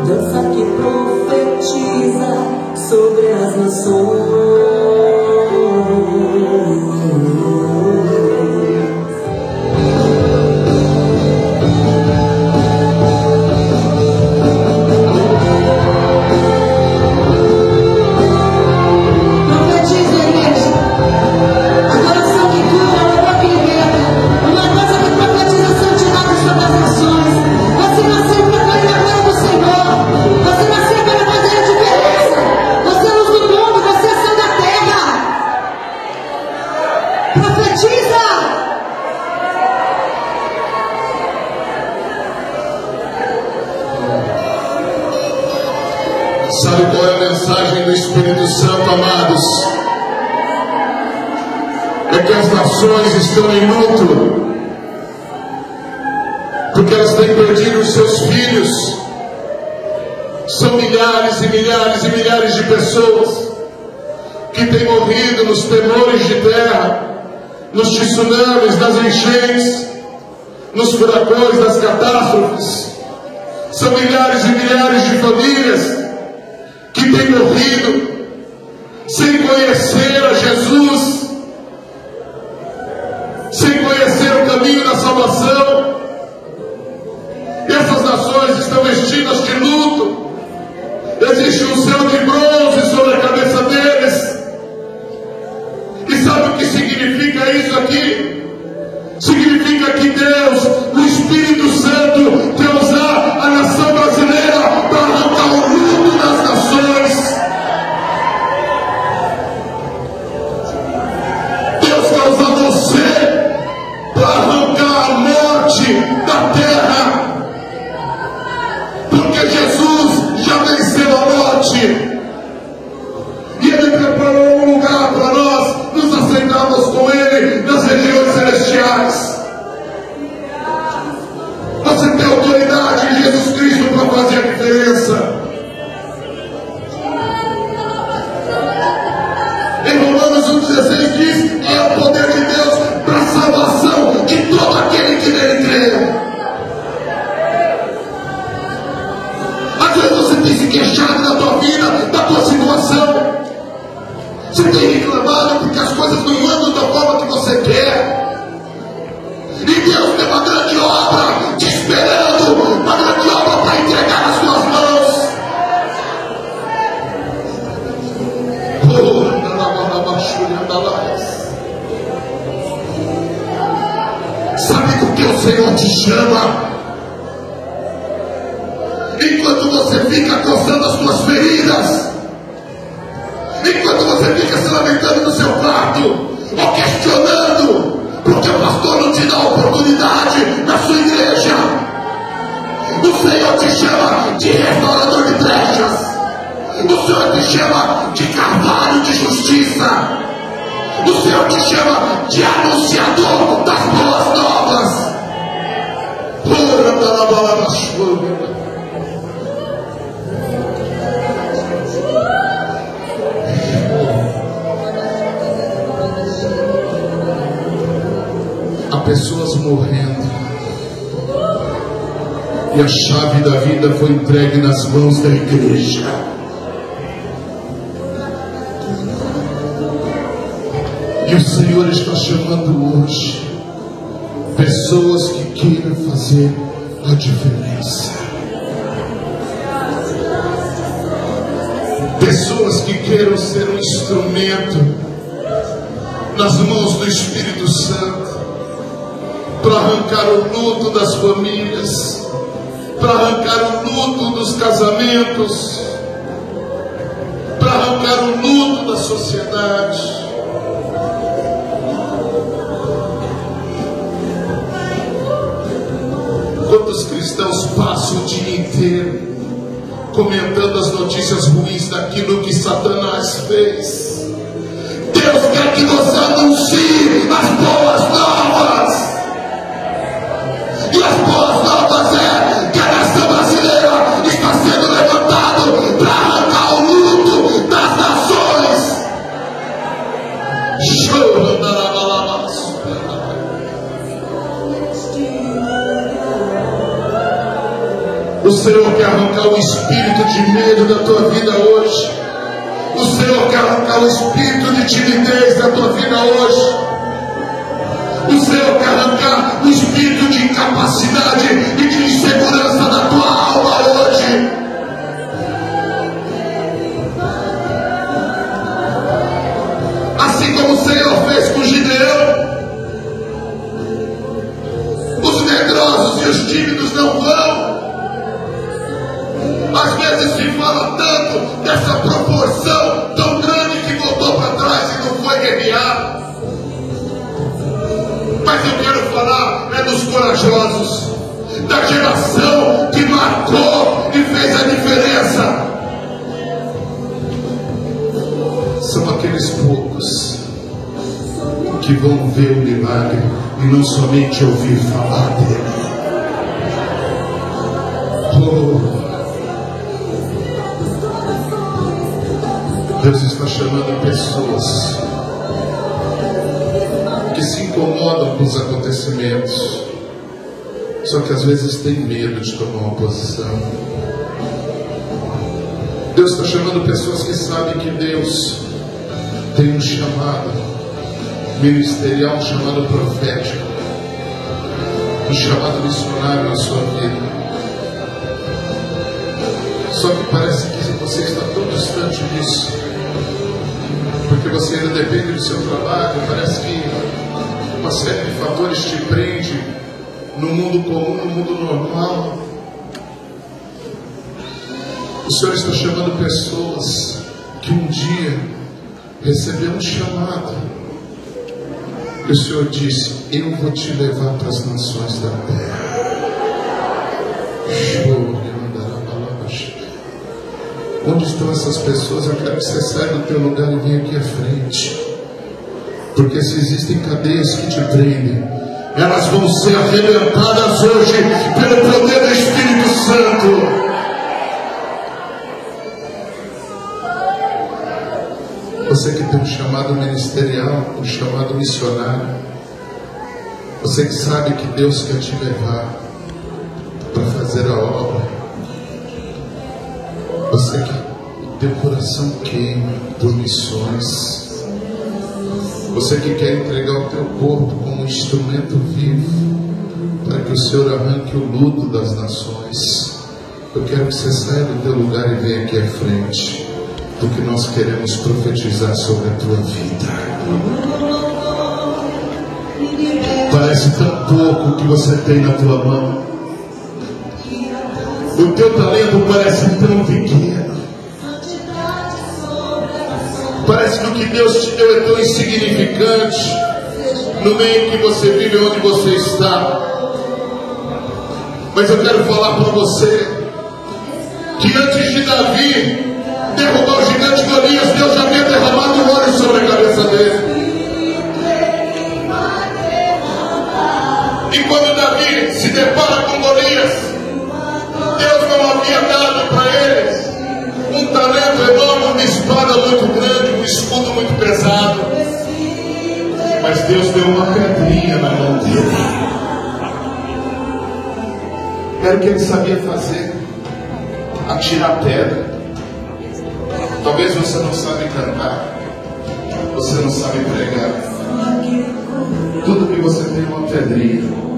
dança que profetiza sobre as nações. Sabe qual é a mensagem do Espírito Santo, amados? É que as nações estão em luto, porque elas têm perdido os seus filhos. São milhares e milhares e milhares de pessoas que têm morrido nos temores de terra, nos tsunamis, nas enchentes, nos furacões, nas catástrofes. São milhares e milhares de famílias que têm morrido sem conhecer a Jesus, sem conhecer o caminho da salvação. E essas nações estão vestidas de luto. Existe um céu de bronze sobre a cabeça deles. E sabe o que significa isso aqui? Significa que Deus, o Espírito Santo, quer usar a nação brasileira para arrancar o luto das nações. Deus quer usar você para arrancar a morte da terra, porque Jesus já venceu a morte e Ele preparou um lugar para nós nos aceitarmos com Ele nas regiões celestiais. Você tem autoridade em Jesus Cristo para fazer a diferença. Em Romanos 1,16 diz: é o poder de Deus para a salvação de todo aquele que nele crê. Às vezes você tem se queixado da tua vida, da tua situação. Você tem reclamado porque as coisas não andam da forma que você quer. E Deus tem uma grande obra te esperando, uma grande obra para entregar nas tuas mãos. Sabe por que o Senhor te chama? Enquanto você fica coçando as suas feridas, enquanto você fica se lamentando no seu quarto, ou questionando porque o pastor não te dá oportunidade na sua igreja, o Senhor te chama de restaurador de brechas, o Senhor te chama de carvalho de justiça, o Senhor te chama de anunciador das boas novas. Há pessoas morrendo e a chave da vida foi entregue nas mãos da igreja. E o Senhor está chamando hoje pessoas que queiram fazer a diferença, pessoas que queiram ser um instrumento nas mãos do Espírito Santo para arrancar o luto das famílias, para arrancar o luto dos casamentos, para arrancar o luto da sociedade. Quantos cristãos passam o dia inteiro comentando as notícias ruins daquilo que Satanás fez? Deus quer que você anuncie as boas novas. E as boas novas é que a nação brasileira está sendo levantado para arrancar o luto das nações. O Senhor quer arrancar o espírito de medo da tua vida hoje. O Senhor quer arrancar o espírito de timidez da tua vida hoje. O Senhor quer arrancar o espírito de incapacidade e de insegurança da tua alma hoje. Assim como o Senhor fez com Gideão. Os medrosos e os tímidos não vão. Às vezes se fala tanto dessa proporção tão grande que voltou para trás e não foi guerrear. Mas eu quero falar dos corajosos, da geração que marcou e fez a diferença. São aqueles poucos que vão ver o milagre e não somente ouvir falar dele. Deus está chamando pessoas que se incomodam com os acontecimentos, só que às vezes tem medo de tomar uma posição. Deus está chamando pessoas que sabem que Deus tem um chamado ministerial, um chamado profético, um chamado missionário na sua vida. Só que parece que você está tão distante disso, porque você ainda depende do seu trabalho. Parece que uma série de fatores te prende no mundo comum, no mundo normal. O Senhor está chamando pessoas que um dia receberam um chamado, e o Senhor disse: eu vou te levar para as nações da terra. Onde estão essas pessoas? Eu quero que você saia do teu lugar e venha aqui à frente, porque se existem cadeias que te prendem, elas vão ser arrebentadas hoje pelo poder do Espírito Santo. Você que tem um chamado ministerial, um chamado missionário, você que sabe que Deus quer te levar para fazer a obra, você que teu coração queima por missões, você que quer entregar o teu corpo como um instrumento vivo para que o Senhor arranque o luto das nações, eu quero que você saia do teu lugar e venha aqui à frente, porque nós queremos profetizar sobre a tua vida. Parece tão pouco que você tem na tua mão. O teu talento parece tão pequeno. Parece que o que Deus te deu é tão insignificante no meio em que você vive, onde você está. Mas eu quero falar para você que antes de Davi derrubar o gigante Golias, Deus já havia derramado um óleo sobre a cabeça dele. E quando Davi se depara com Golias, Deus não havia dado para eles um talento enorme, uma espada muito grande, um escudo muito pesado, mas Deus deu uma pedrinha na mão dele. Era o que ele sabia fazer: atirar pedra. Talvez você não sabe cantar, você não sabe pregar, tudo que você tem é uma pedrinha.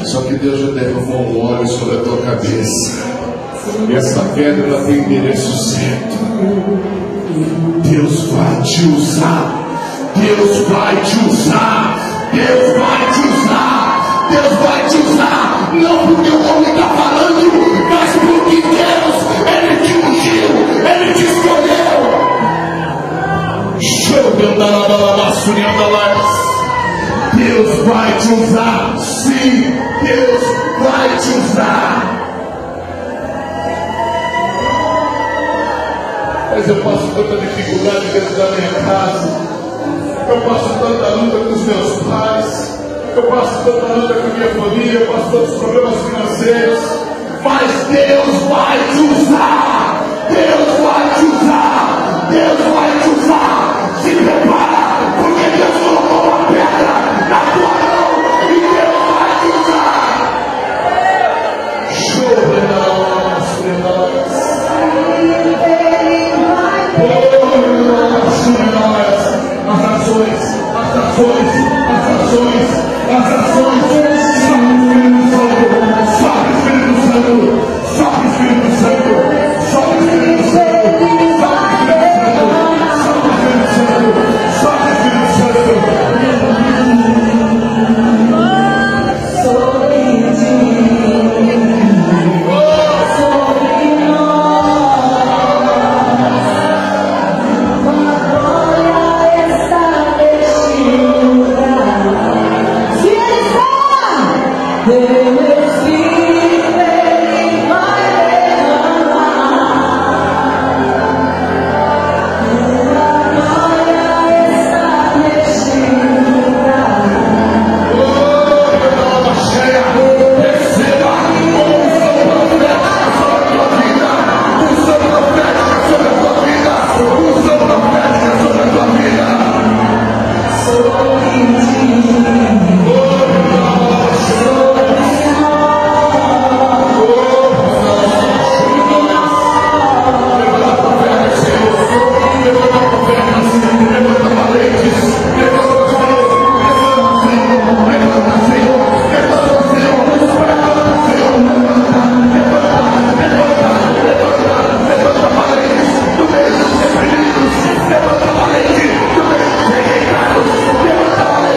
Só que Deus já derramou um óleo sobre a tua cabeça, e essa pedra ela tem endereço certo. Deus vai te usar, Deus vai te usar, Deus vai te usar, Deus vai te usar, não porque o homem está falando, mas porque Deus, Ele te ungiu, Ele te escolheu. Deus vai te usar, sim, Deus vai te usar. Mas eu passo tanta dificuldade dentro da minha casa, eu passo tanta luta com os meus pais, eu passo tanta luta com a minha família, eu passo tantos problemas financeiros, mas Deus vai te usar, Deus vai te usar, Deus vai te usar. Se prepara, porque Deus colocou uma pedra na tua mão e Deus vai te usar. sorriso.